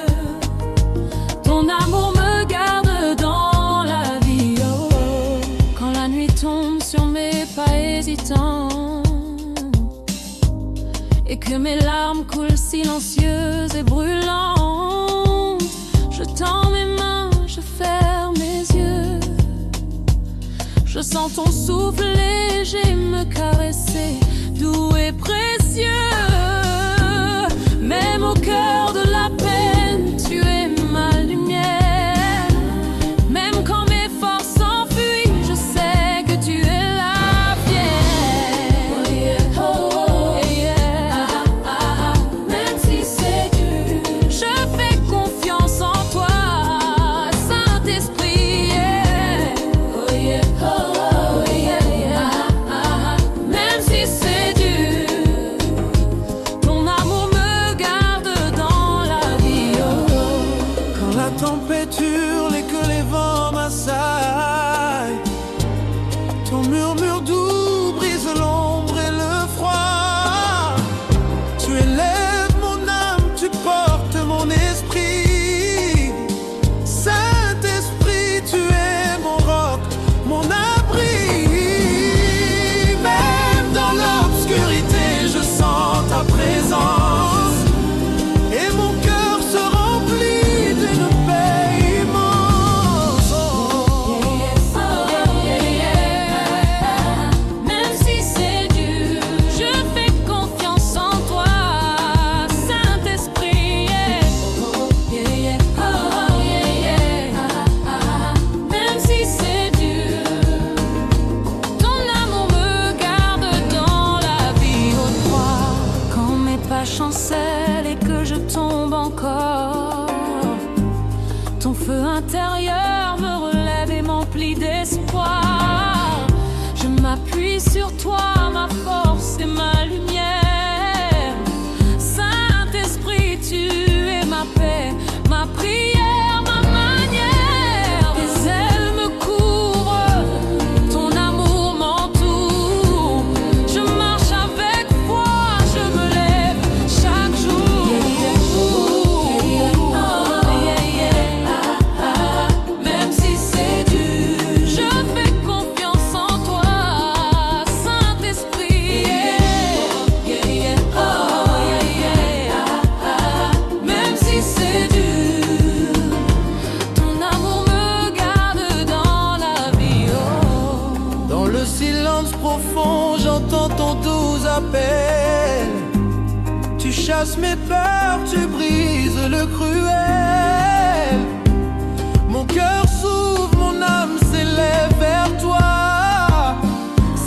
ton amour me garde dans la vie. Oh, oh. Quand la nuit tombe sur mes pas hésitants, et que mes larmes coulent silencieuses et brûlantes, je tends mes mains, je ferme mes yeux. Je sens ton souffle léger me caresser, doux et précieux. Même au cœur de la peine, tu es ma lumière. tempête hurle et que les vents m'assaillent, ton murmure doux brise l'ombre et le froid. Tu élèves mon âme, tu portes mon esprit. Saint-Esprit, tu es mon roc, mon abri. Même dans l'obscurité, je sens ta présence. Et mon cœur se remplit d'une paix immense. Même si c'est dur, je fais confiance en toi, Saint-Esprit. Même si c'est dur, ton amour me garde dans la vie au droit. Quand mes pas chancellent et que je tombe encore, ton feu intérieur me relève et m'emplit d'espoir. Je m'appuie sur toi, ma force et ma lumière. Saint-Esprit, tu es ma paix, ma prière, ma manière. Tes ailes me couvrent, ton amour m'entoure. Je marche avec foi, je me lève chaque jour. Même si c'est dur, je fais confiance en toi, Saint-Esprit. Même si c'est dur, ton amour me garde dans la vie. Dans le silence profond, j'entends ton doux appel. Tu chasses mes peurs, tu brises le cruel. Mon cœur s'ouvre, mon âme s'élève vers toi.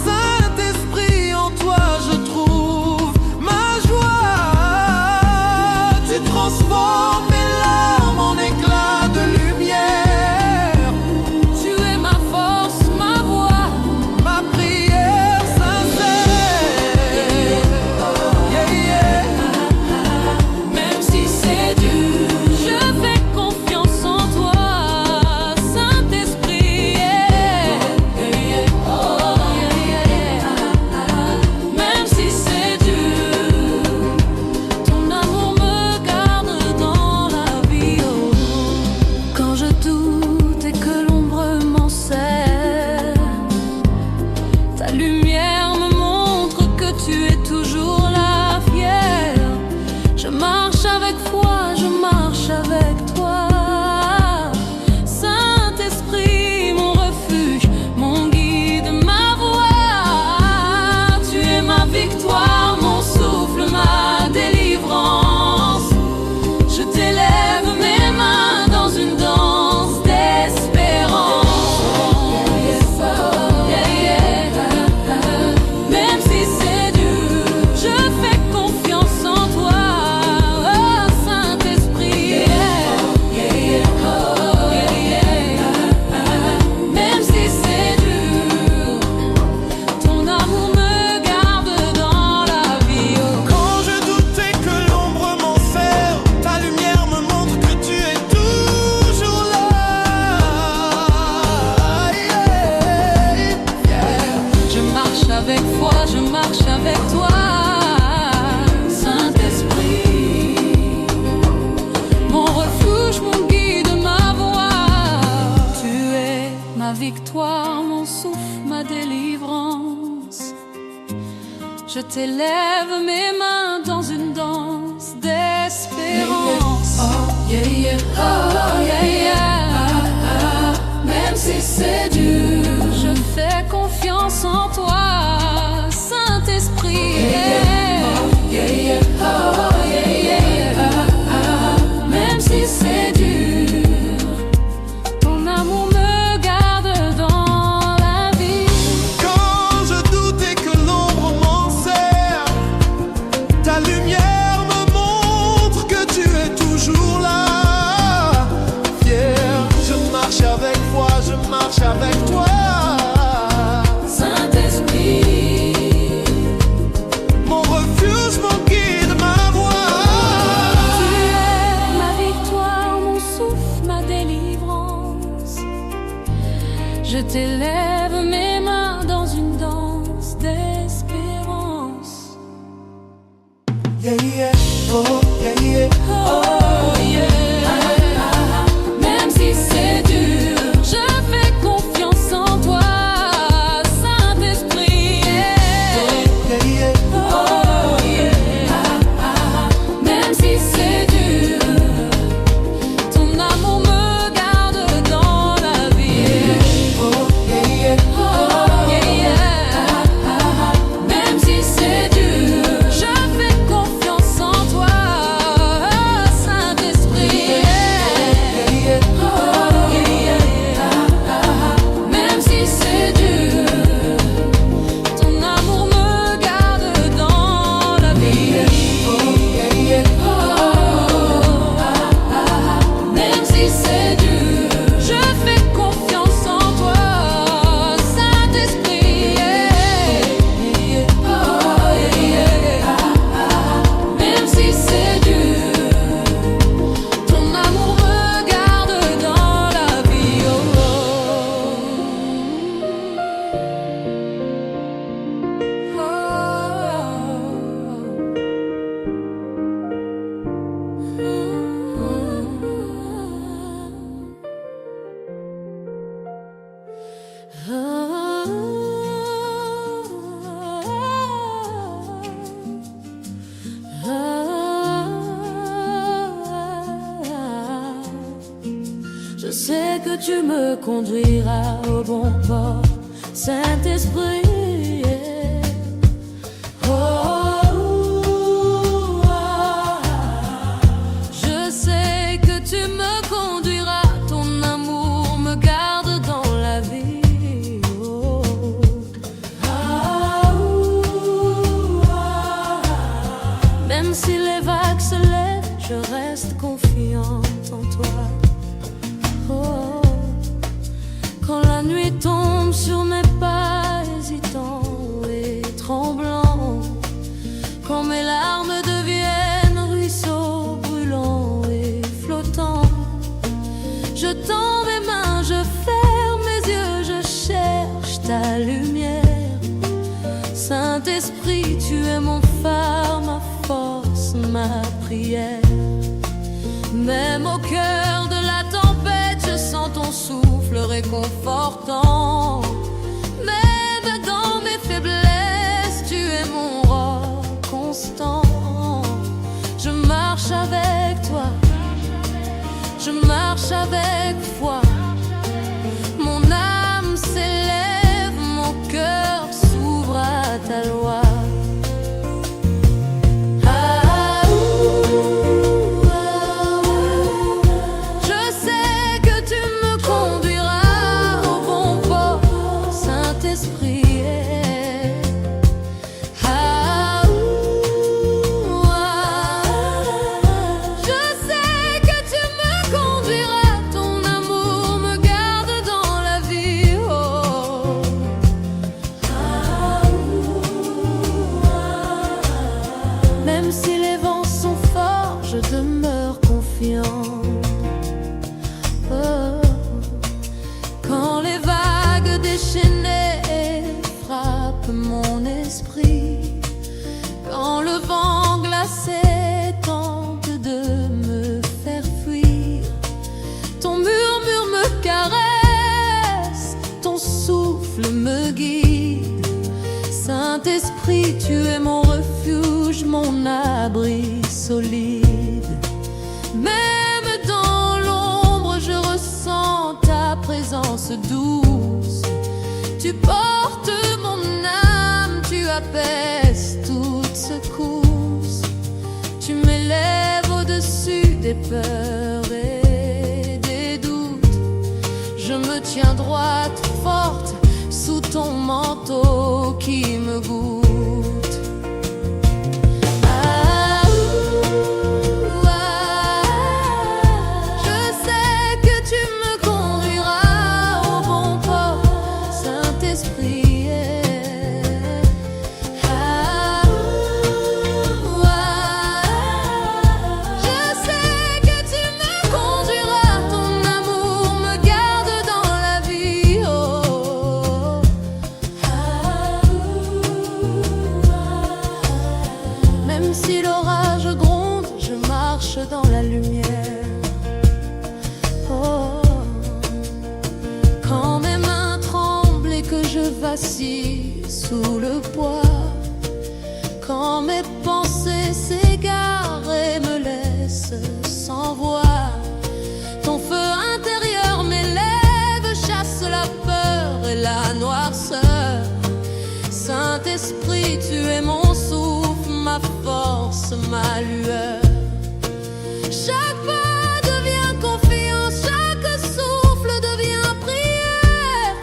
Saint-Esprit, en toi je trouve ma joie. Tu transformes mes larmes en éclats de lumière. Tu es ma force, ma voix. Ma prière sincère. Même si c'est dur, je fais confiance en toi, Saint-Esprit. Même si c'est dur, ton amour me garde dans la vie. Quand je doute et que l'ombre m'enserre, ta lumière me montre que tu es toujours là, fière. Je marche avec foi, je marche avec toi, Saint-Esprit, mon refuge, mon guide, ma voix. Tu es ma victoire, mon souffle, ma délivrance. Je t'élève mes mains dans une danse d'espérance. Même si c'est dur, je fais confiance en toi, oh Saint-Esprit. Même si c'est dur, ton amour me garde dans la vie. Quand je doutais que l'ombre m'enserre, ta lumière me montre que tu es toujours là. Je marche avec foi, je marche avec toi, Saint-Esprit, mon refuge, mon guide, ma voix. Tu es ma victoire, mon souffle, ma délivrance. Je t'élève mes mains dans une danse d'espérance. Même si c'est dur, je fais confiance en toi, Saint-Esprit. Même si c'est dur, ton amour me garde dans la vie. Quand je doutais que l'ombre m'enserre, ta lumière me montre que tu es toujours là. Fier, je marche avec foi, je marche avec toi. Saint-Esprit, Mon refuge, mon guide, ma voix. tu es ma victoire, mon souffle, ma t'élèves mes mains dans une danse d'espérance. Yeah, yeah, oh, yeah, yeah, Oh yeah. Même si c'est dur, je fais confiance en toi, Saint-Esprit. yeah, yeah. Oh yeah. Même si c'est dur, ton amour me garde dans la vie. Oh, yeah, yeah. Oh yeah. Même si c'est dur, je fais confiance en toi, Saint-Esprit. Yeah, yeah. Oh yeah. Même si c'est dur, ton amour me garde dans la vie. Yeah, yeah. Même si c'est dur, je fais confiance en toi, Saint-Esprit. Oh yeah. Même si c'est dur, ton amour me garde dans la vie. Je sais que tu me conduiras au bon port, Saint-Esprit. Je sais que tu me conduiras, ton amour me garde dans la vie. Même si les vagues se lèvent, je reste confiante en toi. Oh, quand la nuit tombe sur mes pas, hésitant et tremblant, quand mes larmes deviennent ruisseaux brûlants et flottants, je tends mes mains, je ferme mes yeux, je cherche ta lumière. Saint-Esprit, tu es mon phare, ma force, ma prière. Même au cœur de la tempête, je sens ton souffle réconfortant. Même dans mes faiblesses, tu es mon roc constant. Je marche avec toi, je marche avec foi. Mon âme s'élève, mon cœur s'ouvre à ta loi. Même si les vents sont forts, je demeure confiant. Oh, quand les vagues déchaînées frappent mon esprit, quand le vent glacé tente de me faire fuir, ton murmure me caresse, ton souffle me guide. Saint-Esprit, tu es mon refuge, mon abri solide. Même dans l'ombre, je ressens ta présence douce. Tu portes mon âme, tu apaises toute secousse. Tu m'élèves au-dessus des peurs et des doutes. Je me tiens droite, forte, sous ton manteau qui me goûte. Je sais que tu me conduiras au bon port, Saint-Esprit. Je sais que tu me conduiras, ton amour me garde dans la vie. Oh. ici sous le poids. Quand mes pensées s'égarent et me laissent sans voix, ton feu intérieur m'élève, chasse la peur et la noirceur. Saint-Esprit, tu es mon souffle, ma force, ma lueur. Chaque pas devient confiance, chaque souffle devient prière.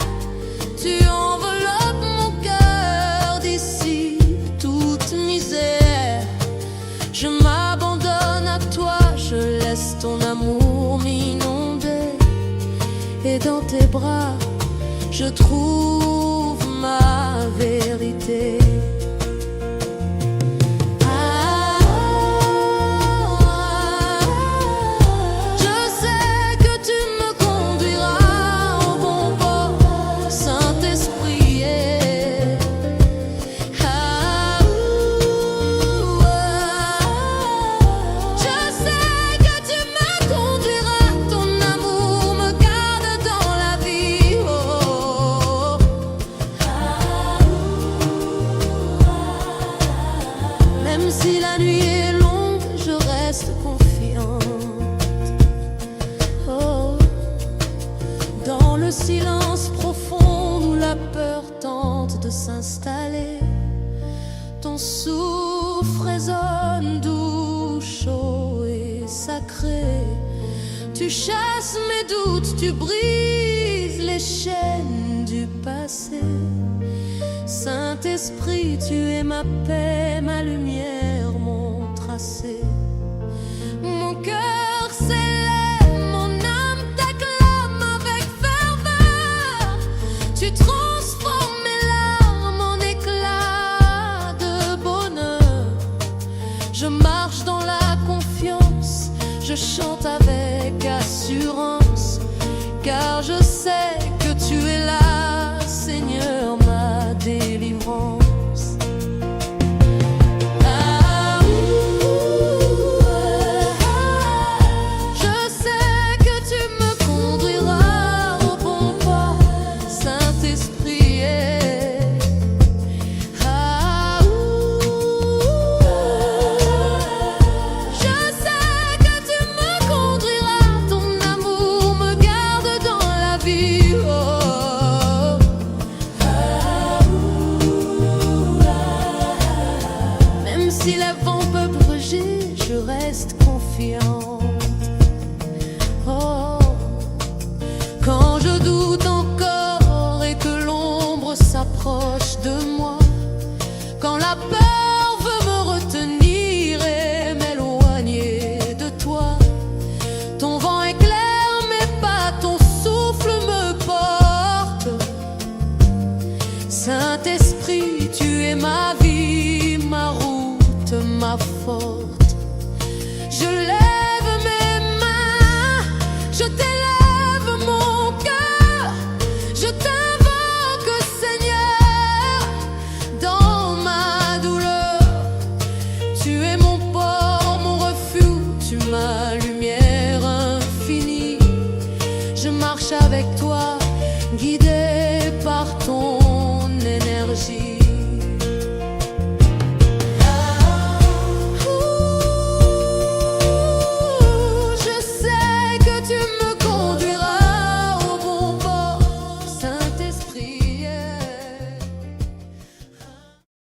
Tu enveloppes mon cœur, d'ici toute misère. Je m'abandonne à toi, je laisse ton amour m'inonder. Et dans tes bras, je trouve ma vérité. Même si la nuit est longue, je reste confiante. Oh, dans le silence profond où la peur tente de s'installer, ton souffle résonne doux, chaud et sacré. Tu chasses mes doutes, tu brises les chaînes du passé. Saint-Esprit, tu es ma paix, ma lumière, mon tracé. Mon cœur s'élève, mon âme t'acclame avec ferveur. Tu transformes mes larmes en éclats de bonheur. Je marche dans la confiance, je chante avec assurance, car je sais que tu es là, Seigneur, ma délivrance. Je sais que tu me conduiras au bon port, Saint-Esprit. Je sais que tu me conduiras, ton amour me garde dans la vie. Même si les vents peuvent bouger, je reste confiante. Oh, quand je doute encore et que l'ombre s'approche de moi, quand la peur veut me retenir et m'éloigner de toi, ton vent éclaire mes pas, ton souffle me porte. Saint-Esprit, tu es ma vie, ma route, ma forte. Je lève mes mains, je t'élève mon cœur, je t'invoque, Seigneur, dans ma douleur. Tu es mon port, mon refuge, tu ma lumière infinie. Je marche avec toi.